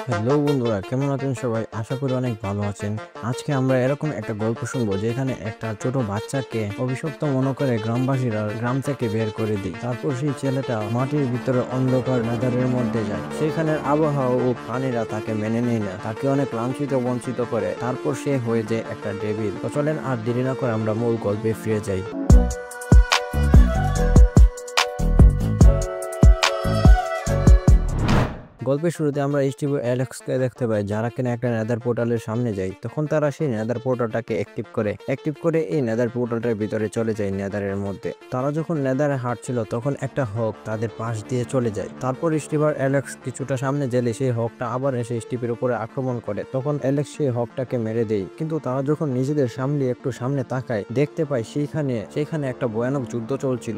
Hello বন্ধুরা, কেমন আছেন সবাই? আশা করি অনেক ভালো আছেন। আজকে আমরা এরকম একটা গল্প শুনবো যেখানে একটা ছোট বাচ্চাকে অভিশপ্ত মনে করে গ্রামবাসীরা গ্রাম থেকে বের করে দিই। তারপর সেই ছেলেটা মাটির ভিতরে অন্ধকার নেদারের মধ্যে যায়। সেখানের আবহাওয়া ও প্রাণীরা তাকে মেনে নেয় না, তাকে অনেক লাঞ্ছিত বঞ্চিত করে। তারপর সে হয়ে যায় একটা ডেভিল। তো চলেন আর দেরি না করে আমরা মূল গল্পে ফিরে যাই। গল্পের শুরুতে আমরা স্টিভ ও অ্যালেক্সকে দেখতে পাই, যারা কিনা একটা নেদার পোর্টালের সামনে যায়। তখন তারা সেই নেদার পোর্টালটাকে অ্যাক্টিভ করে এই নেদার পোর্টালটার ভিতরে চলে যায় নেদারের মধ্যে। তারা যখন নেদারে হাঁটছিল তখন একটা হক তাদের পাশ দিয়ে চলে যায়। তারপর স্টিভ আর অ্যালেক্স কিছুটা সামনে গেলে সেই হকটা আবার এসে স্টিভের উপরে আক্রমণ করে। তখন অ্যালেক্স সেই হকটাকে মেরে দেয়। কিন্তু তারা যখন নিজেদের একটু সামনে তাকায়, দেখতে পায় সেইখানে একটা ভয়ানক যুদ্ধ চলছিল।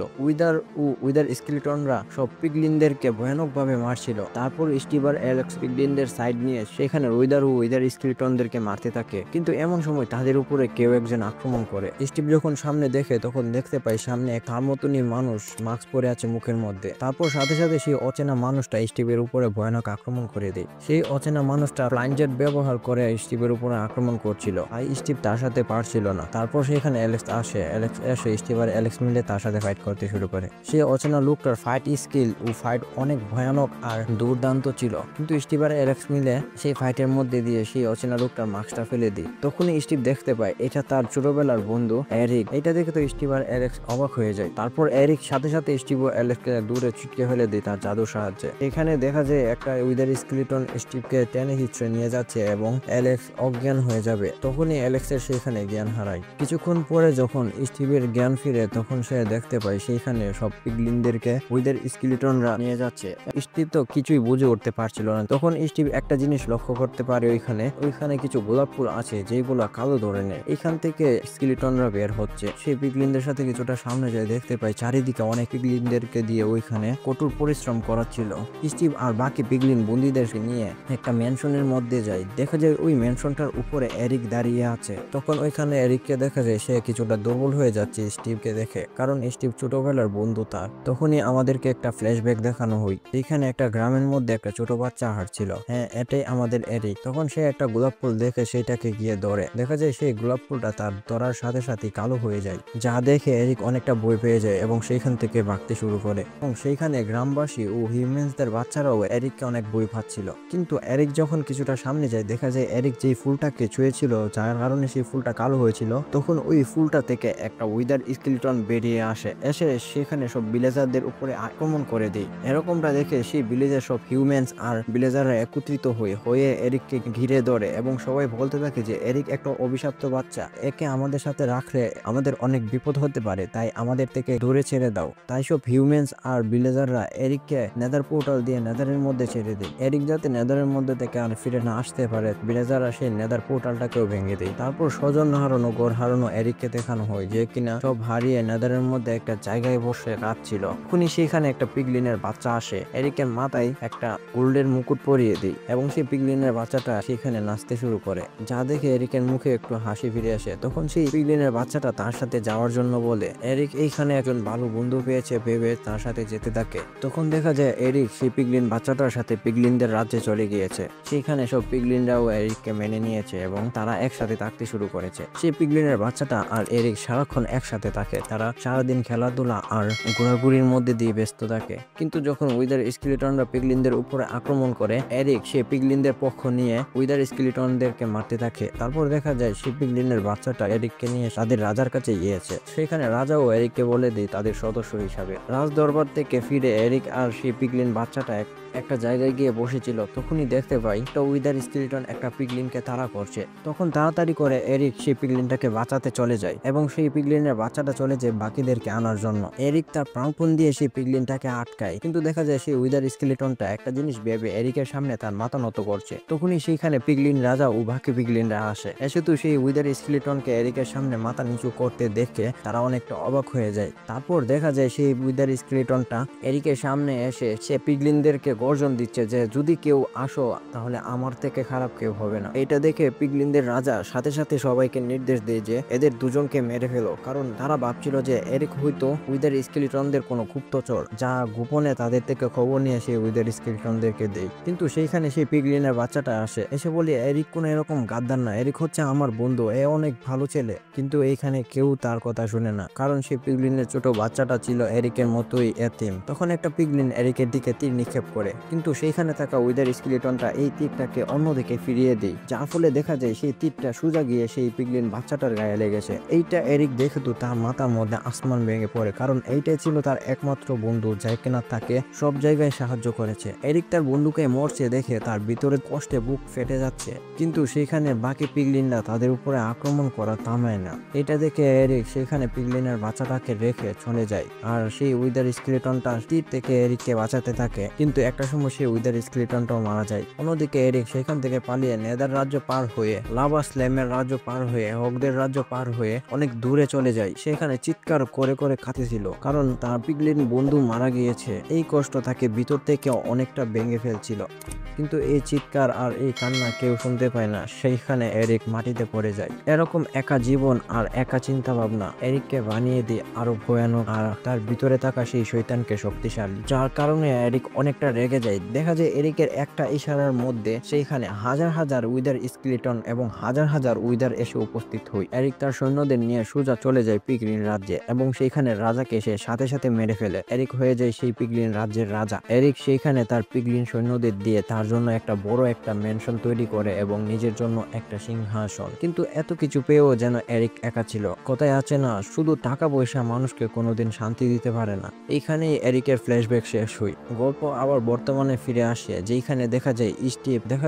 উইদার স্কেলিটনরা সব পিগলিনদেরকে ভয়ানকভাবে মারছিল। তারপর স্টিভ আর অ্যালেক্স পিগলিনদের সাইড নিয়ে সেখানে উইদার স্কেলিটনদেরকে মারতে থাকে। কিন্তু এমন সময় তাদের উপরে কেউ একজন আক্রমণ করে। স্টিভ যখন সামনে দেখে তখন দেখতে পায় সামনে এক তার মতনই মানুষ মাস্ক পরে আছে মুখের মধ্যে। তারপর সাথে সাথে সেই অচেনা মানুষটা স্টিভের উপরে ভয়ানক আক্রমণ করে দেয়। সেই অচেনা মানুষটা ফ্লাইং জেট ব্যবহার করে স্টিভের উপরে আক্রমণ করছিল। আর স্টিভ তার সাথে পারছিল না। তারপর সেখানে অ্যালেক্স এসে স্টিভ আর অ্যালেক্স মিলে তার সাথে ফাইট করতে শুরু করে। সেই অচেনা লোকটার ফাইট স্কিল ও ফাইট অনেক ভয়ানক আর দুর্দান্ত ছিল। কিন্তু স্টিভ আর অ্যালেক্স মিলে সেই ফাইটের মধ্যে দিয়ে সেই অচেনা লোকটার মাস্কটা ফেলে দিই। তখনই স্টিভ দেখতে পায় এটা তার ছোটবেলার বন্ধু এরিক। এটা দেখে তো স্টিভ আর অ্যালেক্স অবাক হয়ে যায়। তারপর এরিক সাথে সাথে স্টিভ ও অ্যালেক্সকে দূরে ছিটকে ফেলে দেয় তার জাদুর সাহায্যে। এখানে দেখা যায় একটা উইদার স্কেলিটন স্টিভকে টেনে হিচড়ে নিয়ে যাচ্ছে এবং অ্যালেক্স অজ্ঞান হয়ে যাবে। তখনই অ্যালেক্সের সেখানে জ্ঞান হারায়। কিছুক্ষণ পরে যখন স্টিভের জ্ঞান ফিরে তখন সে দেখতে পায় সেইখানে সব পিগলিনদেরকে উইদার স্কেলিটনরা নিয়ে যাচ্ছে। স্টিভ তো কিছুই বুঝে উঠতে পারছিল না। তখন স্টিভ একটা জিনিস লক্ষ্য করতে পারে, ওইখানে কিছু গোলাপ ফুল আছে যেগুলো কালো ধরনের। এখান থেকে স্কেলিটনরা বের হচ্ছে। সেই পিগলিনদের সাথে কিছুটা সামনে যায়, দেখতে পাই চারিদিকে অনেক পিগলিনদেরকে দিয়ে ওইখানে কঠোর পরিশ্রম করাচ্ছিল। স্টিভ আর বাকি পিগলিন বন্দীদেরকে নিয়ে একটা ম্যানশনের মধ্যে যায়। দেখা যায় ওই ম্যানশনটার উপরে এরিক দাঁড়িয়ে আছে। তখন ওইখানে এরিককে দেখা যায় সে কিছুটা দুর্বল হয়ে যাচ্ছে স্টিভকে দেখে, কারণ স্টিভ ছোটবেলার বন্ধু তার। তখনই আমাদেরকে একটা ফ্ল্যাশব্যাক দেখানো হয়। এখানে একটা গ্রামের মধ্যে একটা ছোট বাচ্চা হাঁটছিল। হ্যাঁ, এটাই আমাদের এরিক। তখন সে একটা গোলাপ ফুল দেখে সেটাকে গিয়ে ধরে। দেখা যায় সেই গোলাপ ফুলটা তার ধরার সাথে সাথে কালো হয়ে যায়, যা দেখে এরিক অনেকটা ভয় পেয়ে যায় এবং সেইখান থেকে ভাগতে শুরু করে। এবং সেইখানে গ্রামবাসী ও হিউম্যানসদের বাচ্চারাও এরিককে অনেক ভয় পাচ্ছিল। কিন্তু এরিক যখন কিছুটা সামনে যায়, দেখা যায় এরিক যেই ফুলটাকে ছুঁয়েছিল, যার কারণে সেই ফুলটা কালো হয়েছিল, তখন ওই ফুলটা থেকে একটা উইদার স্কেলিটন বেরিয়ে এসে সেখানে সব ভিলেজারদের উপরে আক্রমণ করে দেয়। এরকমটা দেখে সেই ভিলেজের সব হিউম্যানস আর ভিলেজাররা একত্রিত হয়ে এরিককে ঘিরে ধরে এবং সবাই বলতে থাকে যে এরিক একটা অভিশপ্ত বাচ্চা, একে আমাদের সাথে রাখলে আমাদের অনেক বিপদ হতে পারে, তাই আমাদের থেকে দূরে ছেড়ে দাও। তাই সব হিউম্যানস আর ভিলেজাররা এরিককে নেদার পোর্টাল দিয়ে নেদারের মধ্যে ছেড়ে দেয়। এরিক যাতে নেদারের মধ্যে থেকে আর ফিরে না আসতে পারে, ভিলেজাররা সেই নেদার পোর্টালটাকেও ভেঙে দেয়। তারপর স্বজন হারানো ঘর হারানো এরিককে দেখানো হয়, যে কিনা সব হারিয়ে নেদারের মধ্যে একটা জায়গায় বসে কাঁদছিল। তখনই সেখানে একটা পিগলিনের বাচ্চা আসে, এরিকের মাথায় একটা গোল্ডের মুকুট পরিয়ে দিই এবং সেই পিগলিনের বাচ্চাটা সেখানে নাচতে শুরু করে, যা দেখে এরিকের মুখে একটু হাসি ফিরে আসে। তখন সেই পিগলিনের বাচ্চাটা তার সাথে যাওয়ার জন্য বলে। এরিক এইখানে একজন ভালো বন্ধু পেয়েছে ভেবে তার সাথে যেতে থাকে। তখন দেখা যায় এরিক সেই পিগলিন বাচ্চাটার সাথে পিগলিনদের রাজ্যে চলে গিয়েছে। সেখানে সব পিগলিনরাও এরিককে মেনে নিয়েছে এবং তারা একসাথে থাকতে শুরু করেছে। সেই পিগলিনের বাচ্চাটা আর এরিক সারাক্ষণ একসাথে থাকে। তারা সারাদিন খেলাধুলা আর ঘোরাঘুরির মধ্যে দিয়ে ব্যস্ত থাকে। কিন্তু যখন উইদার স্কেলিটনরা পিগলিনদের উপরে আক্রমণ করে, এরিক সে পিগলিনদের পক্ষ নিয়ে উইদার স্কেলিটনদেরকে মারতে থাকে। তারপর দেখা যায় সেই পিগলিনের বাচ্চাটা এরিককে নিয়ে তাদের রাজার কাছে গিয়েছে। সেখানে রাজাও এরিককে বলে দেয় তাদের সদস্য হিসাবে। রাজ দরবার থেকে ফিরে এরিক আর সেই পিগলিন বাচ্চাটা একটা জায়গায় গিয়ে বসেছিল। তখনই দেখতে পাই একটা উইদার স্কেলিটন একটা পিগলিনকে তাড়া করছে। তখন তাড়াতাড়ি করে এরিক সেই পিগলিনটাকে বাঁচাতে চলে যায় এবং সেই পিগলিনের বাচ্চাটা চলে যায় বাকিদেরকে আনার জন্য। এরিক তার প্রাণপণ দিয়ে সেই পিগলিনটাকে আটকায়, কিন্তু দেখা যায় সেই উইদার স্কেলিটনটা একটা জিনিস ভেবে এরিকের সামনে তার মাথা নত করছে। তখনই সেইখানে পিগলিন রাজা ও বাকি পিগলিনরা আসে। এসে তো সেই উইদার স্কেলিটনকে এরিকের সামনে মাথা নিচু করতে দেখে তারা অনেকটা অবাক হয়ে যায়। তারপর দেখা যায় সেই উইদার স্কেলিটনটা এরিকের সামনে এসে সে পিগলিনদেরকে গর্জন দিচ্ছে যে যদি কেউ আসো তাহলে আমার থেকে খারাপ কেউ হবে না। এটা দেখে পিগলিনদের রাজা সাথে সাথে সবাইকে নির্দেশ দেয় যে এদের দুজনকে মেরে ফেলো, কারণ তারা ভাবছিল যে এরিক হয়তো উইদার স্কেলিটনদের কোনো গুপ্তচর, যা গোপনে তাদের থেকে খবর নিয়ে সে উইদার স্কেলিটনদেরকে দেয়। কিন্তু সেইখানে সেই পিগলিনের বাচ্চাটা আসে, এসে বলে এরিক কোনো এরকম গাদ্দার না, এরিক হচ্ছে আমার বন্ধু, এ অনেক ভালো ছেলে। কিন্তু এইখানে কেউ তার কথা শুনে না, কারণ সেই পিগলিনের ছোট বাচ্চাটা ছিল এরিকের মতোই এতিম। তখন একটা পিগলিন এরিকের দিকে তীর নিক্ষেপ করে, কিন্তু সেইখানে থাকা উইদার স্কেলিটনটা এই তীরটাকে অন্যদিকে ফিরিয়ে দেয়, যার ফলে দেখা যায় সেই তীরটা সোজা গিয়ে সেই পিগলিন বাচ্চাটার গায়ে লেগেছে। এইটা এরিক দেখে তো তার মাথার মধ্যে আসমান ভেঙে পড়ে, কারণ এইটাই ছিল তার একমাত্র বন্ধু যা কিনা তাকে সব জায়গায় সাহায্য করেছে। এরিক তার বন্ধুকে মরছে দেখে তার ভিতরে কষ্টে বুক ফেটে যাচ্ছে, কিন্তু সেখানে বাকি পিগলিনরা তাদের উপরে আক্রমণ করা থামায় না। এটা দেখে এরিক সেখানে পিগলিনের বাচ্চাটাকে রেখে চলে যায়, আর সেই উইদার স্কেলিটনটা তীর থেকে এরিককে বাঁচাতে থাকে, কিন্তু একটা সময় সেই উইদার স্কেলিটনটাও মারা যায়। অন্যদিকে এরিক সেখান থেকে পালিয়ে নেদার রাজ্য পার হয়ে, লাভা স্ল্যামের রাজ্য পার হয়ে, হগদের রাজ্য পার হয়ে অনেক দূরে চলে যায়। সেখানে চিৎকার করে করে কাঁদছিল, কারণ তার পিগলিন বন্ধু মারা গিয়েছে। এই কষ্ট তাকে ভিতর থেকে অনেকটা ভেঙে ফেলছিল, কিন্তু এই চিৎকার আর এই কান্না কেউ শুনতে পায় না। সেইখানে এরিক মাটিতে পড়ে যায়। এরকম একা জীবন আর একা চিন্তা ভাবনা এরিককে বানিয়ে দিয়ে আরো ভয়ানক, আর তার ভিতরে থাকা সেই শয়তানকে শক্তিশালী, যার কারণে এরিক অনেকটা রেগে যায়। দেখা যায় এরিকের একটা ইশারার মধ্যে সেইখানে হাজার হাজার উইদার স্কেলিটন এবং হাজার হাজার উইদার এসে উপস্থিত হয়। এরিক তার সৈন্যদের নিয়ে সোজা চলে যায় পিগলিন রাজ্যে, এবং সেইখানে রাজাকে সে সাথে সাথে মেরে ফেলে। এরিক হয়ে যায় সেই পিগলিন রাজ্যের রাজা। এরিক সেইখানে তার পিগলিন সৈন্যদের দিয়ে তার জন্য একটা বড় একটা ম্যানশন তৈরি করে এবং নিজের জন্য একটা সিংহাসন। কিন্তু এত কিছু পেয়েও যেন এরিক একা ছিল। কথায় আছে না, শুধু টাকা পয়সা মানুষকে কোনোদিন শান্তি দিতে পারে না। এইখানেই এরিকের ফ্ল্যাশব্যাক শেষ হয়। গল্প আবার বর্তমানে ফিরে আসে, যেখানে দেখা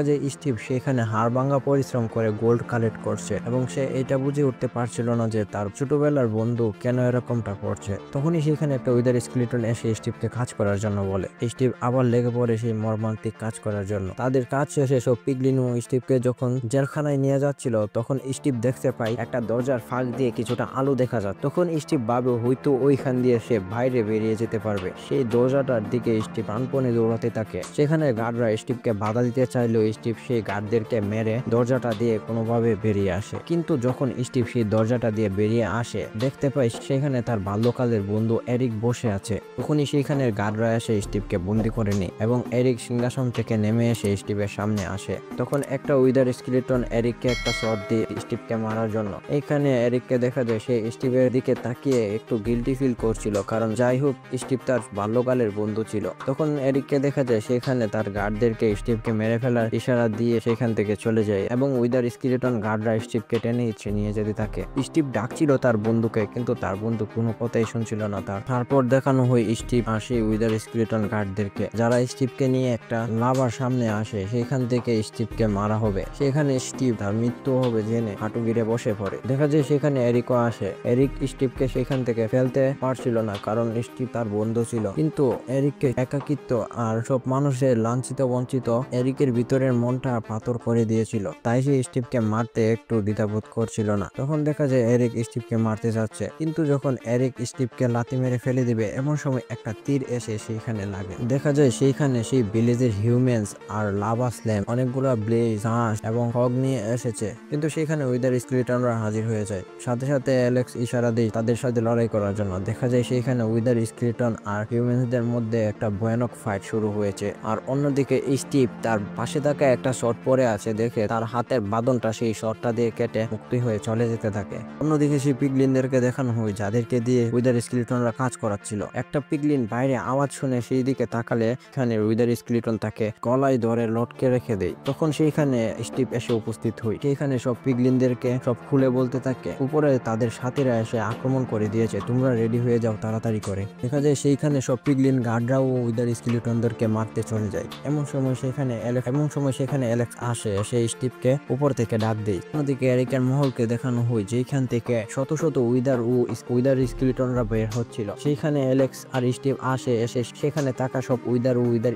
যায় স্টিভ সেখানে হাড়ভাঙ্গা পরিশ্রম করে গোল্ড কালেক্ট করছে, এবং সে এটা বুঝে উঠতে পারছিল না যে তার ছোটবেলার বন্ধু কেন এরকমটা করছে। তখনই সেখানে একটা উইদার স্কেলিটন এসে স্টিভকে কাজ করার জন্য বলে। স্টিভ আবার লেগে পড়ে সেই মর্মান্তিক কাজ করার জন্য। তাদের কাজ শেষে সব পিগলিন ও স্টিভকে যখন জেলখানায় নিয়ে যাচ্ছিল, তখন স্টিভ দেখতে পায় একটা দরজার ফাঁক দিয়ে কিছুটা আলো দেখা যায়। তখন স্টিভ ভাবে হয়তো ওইখান দিয়ে সে বাইরে বেরিয়ে যেতে পারবে। সেই দরজাটার দিকে স্টিভ প্রাণপণে দৌড়াতে থাকে। সেখানে গার্ডরা স্টিভকে বাধা দিতে চাইলেও স্টিভ সেই গার্ডদেরকে মেরে দরজাটা দিয়ে কোনোভাবে বেরিয়ে আসে। কিন্তু যখন স্টিভ সেই দরজাটা দিয়ে বেরিয়ে আসে, দেখতে পায় সেখানে তার বাল্যকালের বন্ধু এরিক বসে আছে। তখনই সেখানে গার্ডরা এসে স্টিভকে বন্দি করে নেয়, এবং এরিক সিংহাসন থেকে নেমে এসে স্টিভের সামনে আসে। তখন একটা উইদার স্কেলিটন এরিককে একটা শট দিয়ে স্টিভকে মারার জন্য। এইখানে এরিককে দেখা যায় সে স্টিভের দিকে তাকিয়ে একটু গিল্টি ফিল করছিল, কারণ যাই হোক স্টিভ তার বাল্যকালের বন্ধু ছিল। তখন এরিককে দেখা যায় সেখানে তার গার্ডদেরকে স্টিভকে মেরে ফেলার ইশারা দিয়ে সেখান থেকে চলে যায়, এবং উইদার স্কেলিটন গার্ডরা স্টিভকে টেনে ইচ্ছে নিয়ে যেতে থাকে। স্টিভ ডাকছিল তার বন্ধুকে, কিন্তু তার বন্ধু কোনো কথাই শুনছিল না তার। তারপর দেখানো হয় স্টিভ আর সেই উইদার স্কেলিটন গার্ডদেরকে, যারা স্টিভকে নিয়ে একটা লাভার সামনে আসে। সেখান থেকে স্টিভকে মারা হবে। সেখানে স্টিভ তার মৃত্যু হবে জেনে হাঁটু গিরে বসে পড়ে। দেখা যায় সেখানে এরিকও আসে। এরিক স্টিভকে সেখান থেকে ফেলতে পারছিল না, কারণ স্টিভ তার বন্ধু ছিল, কিন্তু এরিককে একাকিত্ব আর সব মানুষের লাঞ্ছিত বঞ্চিত এরিকের ভিতরের মনটা পাথর করে দিয়েছিল। তাই সে স্টিভকে মারতে একটু দ্বিধাবোধ করছিল না। তখন দেখা যায় এরিক স্টিভকে মারতে যাচ্ছে, কিন্তু যখন এরিক স্টিভকে লাথি মেরে ফেলে দিবে, এমন সময় একটা তীর এসে সেইখানে লাগে। দেখা যায় সেইখানে সেই ভিলেজের হিউম্যানস আর লাভা স্ল্যাম অনেকগুলো ব্লেজ, হাঁস এবং হগ নিয়ে এসেছে, কিন্তু সেখানে উইদার স্কেলিটনরা হাজির হয়ে যায়। সাথে সাথে অ্যালেক্স ইশারা দেয় তাদের সাথে লড়াই করার জন্য। দেখা যায় সেইখানে উইদার স্কেলিটন আর হিউম্যানসদের মধ্যে একটা ভয়ানক ফাইট শুরু হয়েছে। আর অন্যদিকে স্টিভ তার পাশে থাকা একটা শট পরে আছে দেখে তার হাতের বাঁধনটা সেই শটটা দিয়ে কেটে মুক্তি হয়ে চলে যেতে থাকে। অন্যদিকে সেই পিগলিনদেরকে দেখানো হয় যাদেরকে দিয়ে উইদার স্কেলিটনরা কাজ করাচ্ছিল। একটা পিগলিন বাইরে আওয়াজ শুনে সেই দিকে তাকালে এখানে উইদার স্কেলিটন তাকে গলায় ধরে লটকে রেখে দেয়। তখন সেইখানে স্টিভ এসে উপস্থিত হয়। সেইখানে সব পিগলিনদেরকে সব খুলে বলতে থাকে উপরে তাদের সাথীরা এসে আক্রমণ করে দিয়েছে, তোমরা রেডি হয়ে যাও তাড়াতাড়ি করে। দেখা যায় সেইখানে সব পিগলিন গার্ডরাও উইদার স্কেলিটনদেরকে মারতে চলে যায়। এমন সময় সেখানে অ্যালেক্স আসে, এসে স্টিভকে উপর থেকে ডাক দেয়। অন্যদিকে এরিকের মহলকে দেখানো হয় যেখান থেকে শত শত উইদার স্কেলিটনরা বের হচ্ছিল। সেইখানে অ্যালেক্স আর স্টিভ আসে, এসে সেখানে থাকা সব উইদার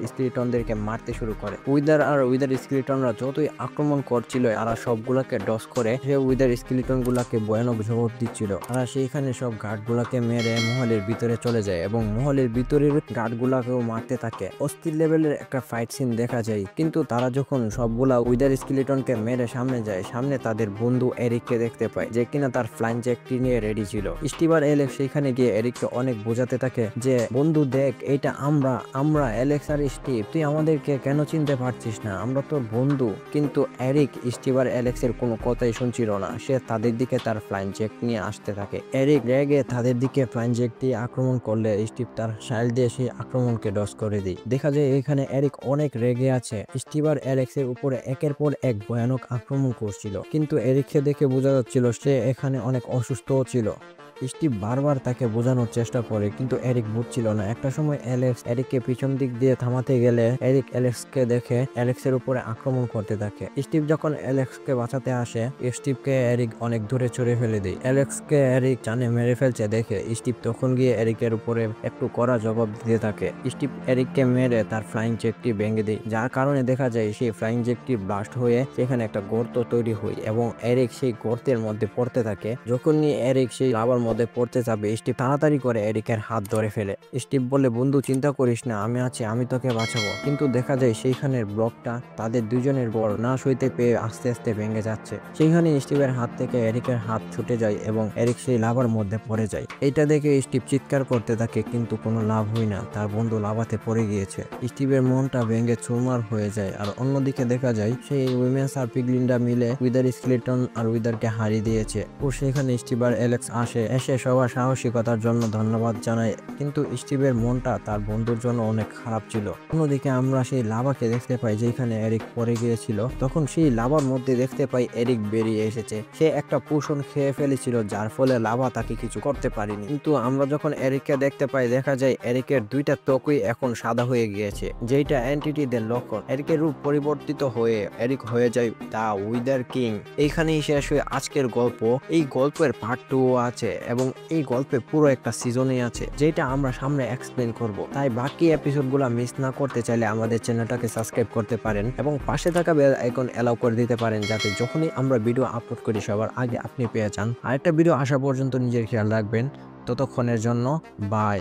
স্কেলিটনদেরকে মারতে শুরু করে। উইদার স্কেলিটনরা যতই আক্রমণ করছিল তারা সবগুলাকে ডস করে সে উইদার স্কেলিটন গুলাকে ভয়ানক জবাব দিচ্ছিল। তারা সেইখানে সব গার্ড গুলাকে মেরে মহলের ভিতরে চলে যায় এবং মহলের ভিতরের গার্ড গুলাকেও মারতে থাকে। অস্থির লেভেলের একটা ফাইট সিন দেখা যায়। কিন্তু তারা যখন সবগুলা উইদার স্কেলিটনকে মেরে সামনে যায়, সামনে তাদের বন্ধু এরিককে দেখতে পায়, যে কিনা তার ফ্লাইং জ্যাকটি নিয়ে রেডি ছিল। স্টিভ আর অ্যালেক্স সেখানে গিয়ে এরিককে অনেক বোঝাতে থাকে যে বন্ধু দেখ, এটা আমরা অ্যালেক্স আর স্টিভ, তুই আমাদেরকে কেন চিনতে পারছিস না, আমরা তোর বন্ধু। কিন্তু এরিক স্টিভ আর অ্যালেক্সের কোনো কথাই শুনছিল না, সে তাদের দিকে তার ফ্লাইং জ্যাক নিয়ে আসতে থাকে। এরিক রেগে তাদের দিকে ফ্লাইং জ্যাক দিয়ে আক্রমণ করলে স্টিভ তার শাইল দিয়ে সেই আক্রমণকে ডস করে দেয়। দেখা যায় এখানে এরিক অনেক রেগে আছে, স্টিভ আর অ্যালেক্সের উপরে একের পর এক ভয়ানক আক্রমণ করছিল। কিন্তু এরিককে দেখে বোঝা যাচ্ছিল সে এখানে অনেক অসুস্থও ছিল। স্টিভ বারবার তাকে বোঝানোর চেষ্টা করে, কিন্তু এরিক বুঝছিল না। একটা সময় অ্যালেক্স এরিককে পিছন দিক দিয়ে থামাতে গেলে এরিক অ্যালেক্সকে দেখে অ্যালেক্সের উপরে আক্রমণ করতে থাকে। স্টিভ যখন অ্যালেক্সকে বাঁচাতে আসে, স্টিভকে এরিক অনেক দূরে ছড়ে ফেলে দেয়। অ্যালেক্সকে এরিক জানে মেরে ফেলছে দেখে স্টিভ তখন গিয়ে এরিকের উপরে একটু কড়া জবাব দিতে থাকে। স্টিভ এরিককে মেরে তার ফ্লাইং জ্যাকটি ভেঙে দেয়, যার কারণে দেখা যায় সেই ফ্লাইং জ্যাকটি ব্লাস্ট হয়ে সেখানে একটা গর্ত তৈরি হয় এবং এরিক সেই গর্তের মধ্যে পড়তে থাকে। যখনই এরিক সেই লাভার মধ্যে পড়তে যাবে, স্টিভ তাড়াতাড়ি করে এরিকের হাত ধরে ফেলে। স্টিভ বলে, বন্ধু চিন্তা করিস না, আমি আছি, আমি তোকে বাঁচাবো। কিন্তু দেখা যায় সেইখানের ব্লকটা তাদের দুজনের বর না সইতে পেয়ে আস্তে আস্তে ভেঙে যাচ্ছে। সেইখানে স্টিভের হাত থেকে এরিকের হাত ছুটে যায় এবং এরিক সেই লাভার মধ্যে পড়ে যায়। এটা দেখে স্টিভ চিৎকার করতে থাকে, কিন্তু কোনো লাভ হয় না, তার বন্ধু লাভাতে পড়ে গিয়েছে। স্টিভের মনটা ভেঙে চুরমার হয়ে যায়। আর অন্যদিকে দেখা যায় সেই উইমেন্স আর পিগলিনরা মিলে উইদার স্কেলেটন আর উইদারকে হারিয়ে দিয়েছে। ও সেখানে স্টিভ আর অ্যালেক্স এসে সবার সাহসিকতার জন্য ধন্যবাদ জানায়। কিন্তু স্টিভের মনটা তার বন্ধুর জন্য অনেক খারাপ ছিল। অন্যদিকে আমরা সেই লাভাকে দেখতে পাই যেখানে এরিক পড়ে গিয়েছিল। তখন সেই লাভার মধ্যে দেখতে পাই এরিক বেরিয়ে এসেছে। সে একটা পোষণ খেয়ে ফেলেছিল, যার ফলে লাভা তাকে কিছু করতে পারেনি। কিন্তু আমরা যখন এরিককে দেখতে পাই, দেখা যায় এরিকের দুইটা ত্বকই এখন সাদা হয়ে গিয়েছে, যেটা এন্টিটিদের লক্ষণ। এরিকের রূপ পরিবর্তিত হয়ে এরিক হয়ে যায় দা উইদার কিং। এইখানেই শেষ হয় আজকের গল্প। এই গল্পের পার্ট 2 আছে এবং এই গল্পে পুরো একটা সিজনই আছে, যেটা আমরা সামনে এক্সপ্লেন করব। তাই বাকি এপিসোডগুলো মিস না করতে চাইলে আমাদের চ্যানেলটাকে সাবস্ক্রাইব করতে পারেন এবং পাশে থাকা বেল আইকন অ্যালাউ করে দিতে পারেন, যাতে যখনই আমরা ভিডিও আপলোড করি সবার আগে আপনি পেয়ে যান। আরেকটা ভিডিও আসা পর্যন্ত নিজের খেয়াল রাখবেন। ততক্ষণের জন্য বাই।